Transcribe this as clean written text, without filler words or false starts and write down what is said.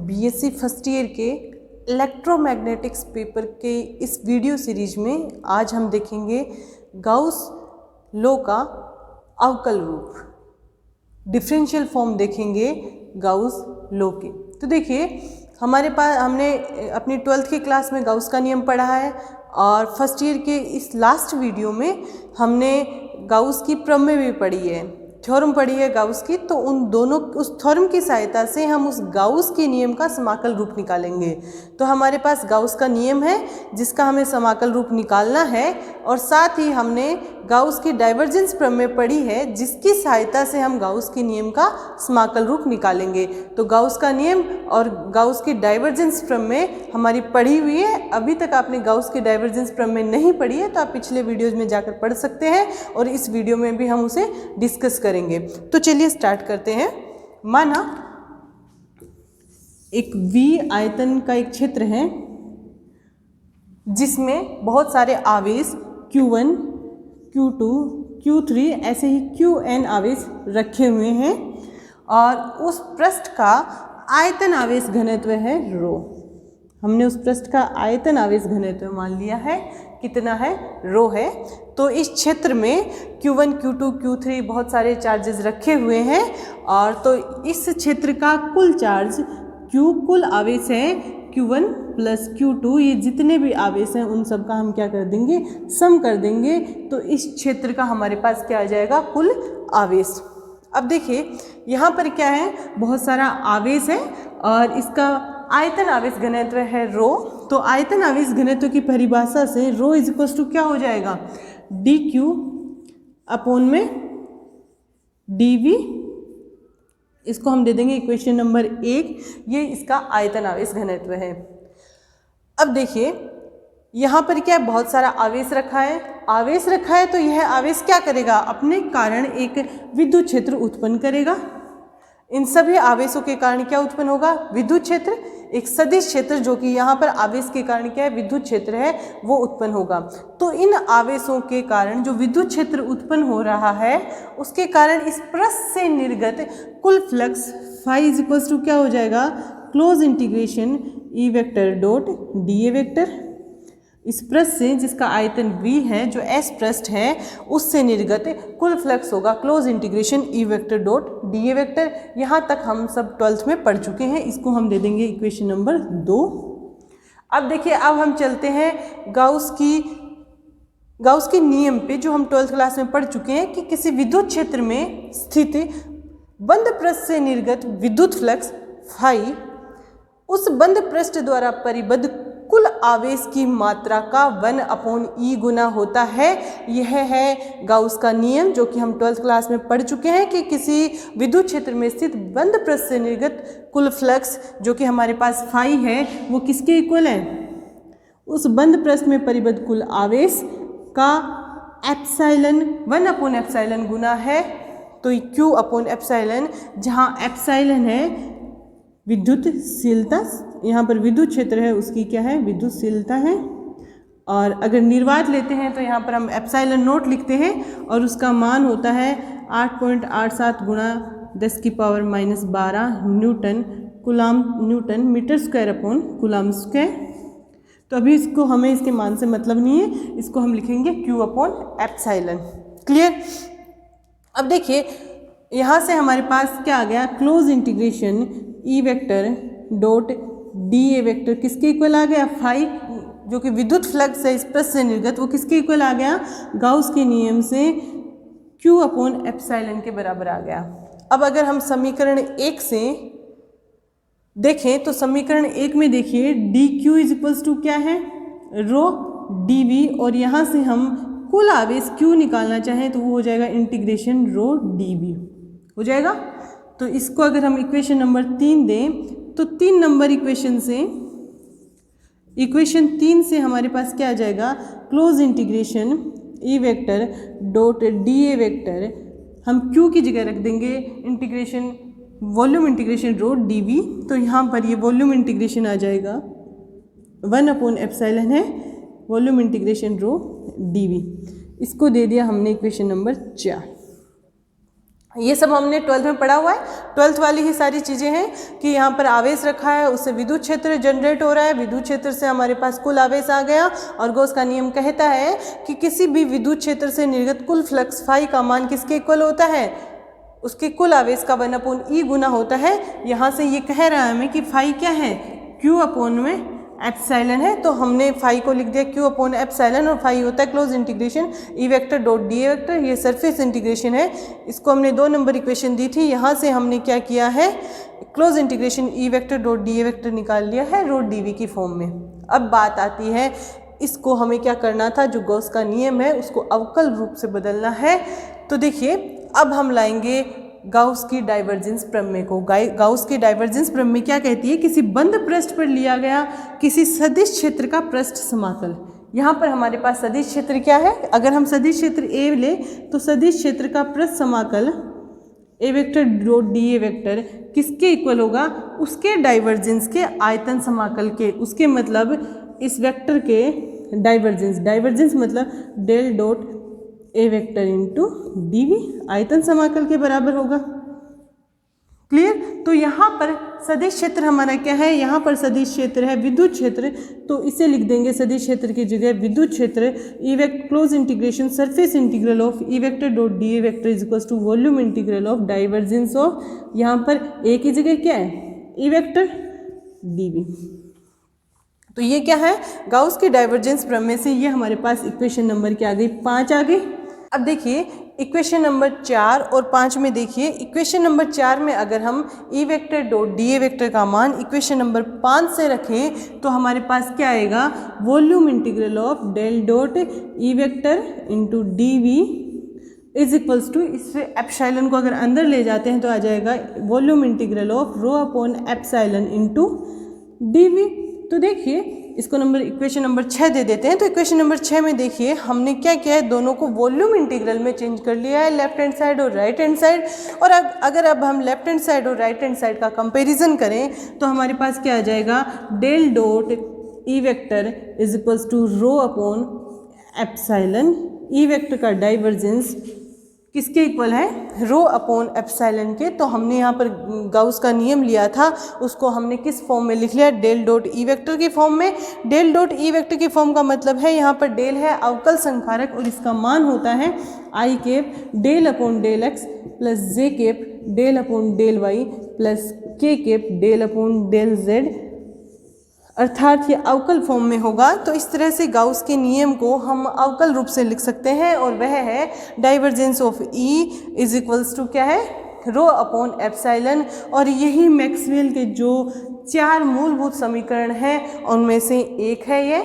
BSc first year के electromagnetics paper के इस वीडियो सीरीज में आज हम देखेंगे गाउस लॉ का अवकल रूप, डिफरेंशियल फॉर्म देखेंगे गाउस लॉ के। तो देखिए हमारे पास हमने अपनी 12th की क्लास में गाउस का नियम पढ़ा है और फर्स्ट ईयर के इस लास्ट वीडियो में हमने गाउस की प्रमेय भी पढ़ी है, थ्योरम पढ़ी है गाउस की। तो उन दोनों उस थ्योरम की सहायता से हम उस गाउस के नियम का समाकल रूप निकालेंगे। तो हमारे पास गाउस का नियम है जिसका हमें समाकल रूप निकालना है और साथ ही हमने गाउस की डाइवर्जेंस प्रमेय पढ़ी है जिसकी सहायता से हम गाउस के नियम का समाकल रूप निकालेंगे। तो गाउस का नियम और गाउस की डाइवर्जेंस प्रमेय हमारी पढ़ी हुई है। अभी तक आपने गाउस की डाइवर्जेंस प्रमेय नहीं पढ़ी है तो आप पिछले वीडियोज़ में जाकर पढ़ सकते हैं और इस वीडियो में भी हम उसे डिस्कस करेंगे। तो चलिए स्टार्ट करते हैं। माना एक V आयतन का एक क्षेत्र है जिसमें बहुत सारे आवेश Q1, Q2, Q3 ऐसे ही Qn आवेश रखे हुए हैं और उस पृष्ठ का आयतन आवेश घनत्व है रो। हमने उस पृष्ठ का आयतन आवेश घनत्व मान लिया है, कितना है, रो है। तो इस क्षेत्र में Q1, Q2, Q3 बहुत सारे चार्जेस रखे हुए हैं और तो इस क्षेत्र का कुल चार्ज Q, कुल आवेश है Q1 प्लस Q2, ये जितने भी आवेश हैं उन सब का हम क्या कर देंगे, सम कर देंगे। तो इस क्षेत्र का हमारे पास क्या आ जाएगा, कुल आवेश। अब देखिए यहाँ पर क्या है, बहुत सारा आवेश है और इसका आयतन आवेश घनत्व है रो। तो आयतन आवेश घनत्व की परिभाषा से रो इज इक्वल टू क्या हो जाएगा, dq अपॉन में dv। इसको हम दे देंगे इक्वेशन नंबर 1, ये इसका आयतन आवेश घनत्व है। अब देखिए यहाँ पर क्या है, बहुत सारा आवेश रखा है। आवेश रखा है तो यह आवेश क्या करेगा, अपने कारण एक विद्युत क्षेत्र उत्पन्न करेगा। इन सभी आवेशों के कारण क्या उत्पन्न होगा, विद्युत क्षेत्र, एक सदिश क्षेत्र जो कि यहाँ पर आवेश के कारण क्या है, विद्युत क्षेत्र है, वो उत्पन्न होगा। तो इन आवेशों के कारण जो विद्युत क्षेत्र उत्पन्न हो रहा है उसके कारण इस पृष्ठ से निर्गत कुल flux phi is equal to क्या हो जाएगा, close integration E vector dot D A vector. इस पृष्ठ से जिसका आयतन V है, जो S पृष्ठ है, उससे निर्गत कुल फ्लक्स होगा close integration E vector dot D A vector. यहाँ तक हम सब 12th में पढ़ चुके हैं, इसको हम दे देंगे इक्वेशन नंबर 2। अब देखिए अब हम चलते हैं गाउस की नियम पे, जो हम 12th क्लास में पढ़ चुके हैं कि किसी विद्युत क्षेत्र में स्थित बंद पृष्ठ से निर्गत विद्युत फ्लक्स फाई उस बंद पृष्ठ द्वारा परिबद्ध कुल आवेश की मात्रा का 1/e गुना होता है। यह है गाउस का नियम जो कि हम 12th क्लास में पढ़ चुके हैं कि किसी विद्युत क्षेत्र में स्थित बंद पृष्ठ से निर्गत कुल फ्लक्स जो कि हमारे पास फाई है वो किसके इक्वल है, उस बंद पृष्ठ में परिबद्ध कुल आवेश का एप्सिलॉन 1/एप्सिलॉन गुना है। तो Q अपॉन एप्सिलॉन, जहाँ एप्सिलॉन है विद्युतशीलता, यहाँ पर विद्युत क्षेत्र है उसकी क्या है, विद्युतशीलता है। और अगर निर्वात लेते हैं तो यहाँ पर हम एप्सिलॉन नोट लिखते हैं और उसका मान होता है 8.87 गुणा 10⁻⁻12 newton coulomb, newton metre square upon coulomb square. तो अभी इसको हमें इसके मान से मतलब नहीं है, इसको हम लिखेंगे Q अपॉन एप्सिलॉन। क्लियर। अब देखिए यहाँ से हमारे पास क्या आ गया, close integration E vector dot D A vector किसके इक्वल आ गया, फाई जो कि विद्युत फ्लक्स है इस पृष्ठ से निर्गत, वो किसके इक्वल आ गया, गाउस के नियम से Q अपॉन एप्सिलॉन के बराबर आ गया। अब अगर हम समीकरण 1 से देखें तो समीकरण 1 में देखिए dq इज इक्वल्स टू क्या है, रो dv, और यहाँ से हम कुल आवेश Q निकालना चाहें तो वो हो जाएगा इंटीग्रेशन रो dv हो जाएगा। तो इसको अगर हम इक्वेशन नंबर 3 दें तो 3 नंबर इक्वेशन 3 से हमारे पास क्या आ जाएगा, close integration E vector dot D A vector, हम Q की जगह रख देंगे इंटीग्रेशन वॉल्यूम इंटीग्रेशन रो dv। तो यहाँ पर ये वॉल्यूम इंटीग्रेशन आ जाएगा 1/एप्सिलॉन है वॉल्यूम इंटीग्रेशन रो dv। इसको दे दिया हमने इक्वेशन नंबर 4। ये सब हमने 12th में पढ़ा हुआ है, 12th वाली ही सारी चीज़ें हैं कि यहाँ पर आवेश रखा है, उससे विद्युत क्षेत्र जनरेट हो रहा है, विद्युत क्षेत्र से हमारे पास कुल आवेश आ गया और गॉस का नियम कहता है कि किसी भी विद्युत क्षेत्र से निर्गत कुल फ्लक्स फाई का मान किसके इक्वल होता है, उसके कुल आवेश का 1/E गुना होता है। यहाँ से ये कह रहा है हमें कि फाई क्या है, Q/एप्सिलॉन है, तो हमने फाई को लिख दिया Q/एप्सिलॉन और फाई होता है close integration E vector dot D A vector, ये सरफेस इंटीग्रेशन है। इसको हमने 2 नंबर इक्वेशन दी थी, यहाँ से हमने क्या किया है, close integration E vector dot D A vector निकाल लिया है रो डी वी की फॉर्म में। अब बात आती है इसको हमें क्या करना था, जो गॉस का नियम है उसको अवकल रूप से बदलना है। तो देखिए अब हम लाएंगे गाउस की डाइवर्जेंस प्रमेय को। गाउस की डाइवर्जेंस प्रमेय क्या कहती है, किसी बंद पृष्ठ पर लिया गया किसी सदिश क्षेत्र का पृष्ठ समाकल। यहाँ पर हमारे पास सदिश क्षेत्र क्या है, अगर हम सदिश क्षेत्र ए ले तो सदिश क्षेत्र का पृष्ठ समाकल A vector dot D A vector किसके इक्वल होगा, उसके डाइवर्जेंस के आयतन समाकल के। उसके मतलब इस वेक्टर के डाइवर्जेंस मतलब del dot A vector into d V आयतन समाकल के बराबर होगा। क्लियर। तो यहाँ पर सदिश क्षेत्र हमारा क्या है, यहाँ पर सदिश क्षेत्र है विद्युत क्षेत्र, तो इसे लिख देंगे सदिश क्षेत्र की जगह विद्युत क्षेत्र E vector close integration surface integral of E vector dot D A vector is equals to volume integral of divergence of, यहाँ पर ए की जगह क्या है ई वेक्टर डी वी। तो ये क्या है, गाउस की डाइवर्जेंस प्रमेय से ये हमारे पास इक्वेशन नंबर क्या आ गई, 5 आ गई। अब देखिए इक्वेशन नंबर 4 और 5 में देखिए, इक्वेशन नंबर 4 में अगर हम ई vector dot D A vector का मान इक्वेशन नंबर 5 से रखें तो हमारे पास क्या आएगा, volume integral of del dot E vector into d V is equals to, इससे एप्सिलॉन को अगर अंदर ले जाते हैं तो आ जाएगा volume integral of rho upon epsilon into d V. तो देखिए इसको इक्वेशन नंबर 6 दे देते हैं। तो इक्वेशन नंबर 6 में देखिए हमने क्या किया है, दोनों को वॉल्यूम इंटीग्रल में चेंज कर लिया है, लेफ्ट हैंड साइड और राइट हैंड साइड। और अब हम लेफ्ट हैंड साइड और राइट हैंड साइड का कंपैरिजन करें तो हमारे पास क्या आ जाएगा, del dot E vector is equals to rho upon epsilon. E vector का डाइवर्जेंस किसके इक्वल है, रो अपॉन एप्सिलॉन के। तो हमने यहाँ पर गाउस का नियम लिया था, उसको हमने किस फॉर्म में लिख लिया, डेल डॉट ई वेक्टर की फॉर्म में। डेल डॉट ई वेक्टर की फॉर्म का मतलब है यहाँ पर डेल है अवकल संकारक और इसका मान होता है I cap del upon del X plus J cap del upon del Y plus K cap del upon del Z, अर्थात ये अवकल फॉर्म में होगा। तो इस तरह से गाउस के नियम को हम अवकल रूप से लिख सकते हैं और वह है divergence of E is equals to क्या है, रो अपॉन एप्सिलॉन। और यही मैक्सवेल के जो 4 मूलभूत समीकरण हैं उनमें से एक है ये।